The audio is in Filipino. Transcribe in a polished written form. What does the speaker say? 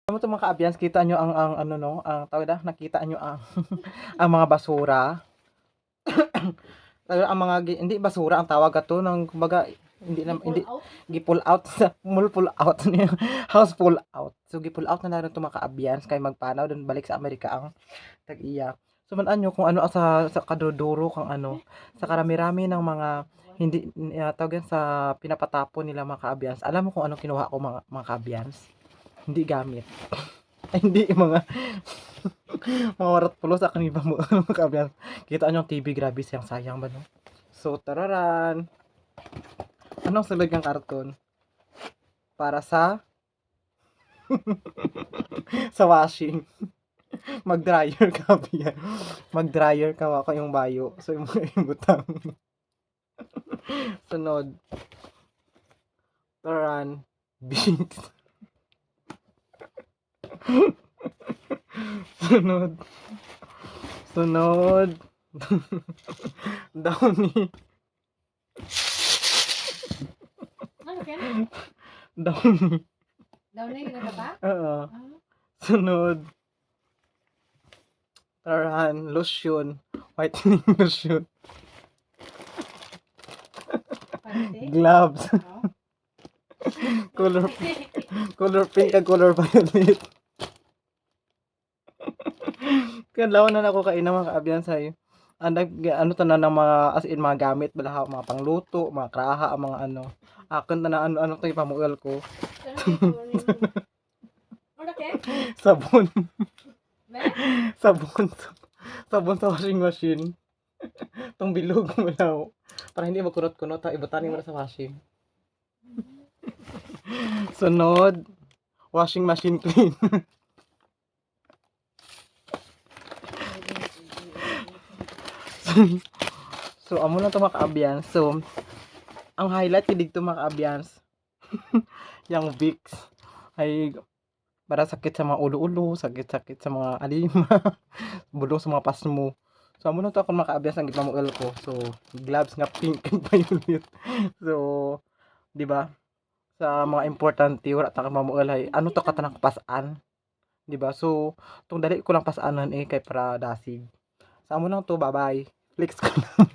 Alam mo 'to mga ka-Abians, kita nyo ang ano 'no, ang tawag na, nakita nyo ang ang mga basura. Talagang ang mga hindi basura ang tawag ato ng kumbaga hindi na hindi gi-pull out sa pull out house pull out. So gi-pull out na lang 'to mga ka-Abians kay magpanaw don balik sa Amerika ang tag-iya. So man anyo kung ano sa kaduduro kang ano, sa karami-rami ng mga hindi tawag yan sa pinapatapon nila mga ka-Abians. Alam mo kung anong kinuha ko mga ka-Abians? Hindi gamit. Ay, hindi mga mga warat pulo sa kanila mo mga ka-Abians. Kita nyo ang TV, grabe siyang sayang ba no? So tararan. Anong sulod ng karton? Para sa sa washing. Mag-dryer ka biya. Mag-dryer ka wa yung bayo. So yung butang. Sunod. Tararan. Beans. Sunod. Sunod. Downy. Ano yan? Downy. Daw na yung ba? Oo. Sunod. Tarahan. Lotion. Whitening lotion. Gloves. Color pink at color violet. Kadlaw na ako kain ng mga ka-Abians sa'yo. Ano tanan ng mga as in mga gamit bala mga pangluto, mga kraha, mga ano. Akin na ano to ipamuel ko. Sabon. Sabon. Sabon sa washing machine. Tong bilog mo daw. Para hindi magkunot-kunot ha, ibutanin mo na sa washing. Sunod, washing machine clean. So, amo lang to mga ka-Abians. So, ang highlight dito mga ka-Abians, yung Vicks ay para sakit sa mga ulo-ulo, sakit-sakit sa mga alima, bulong sa mga pasmo. So, amo lang to ako mga ka-Abians ang gipamuel ko. So, gloves nga pink and violet. So, di ba? Sa mga importante wala ta mamuel hay ano to katanang pasan, di ba? So, tong dali ko lang pasanan kay para dasig. Sa amo lang to, bye-bye. Flex ko lang.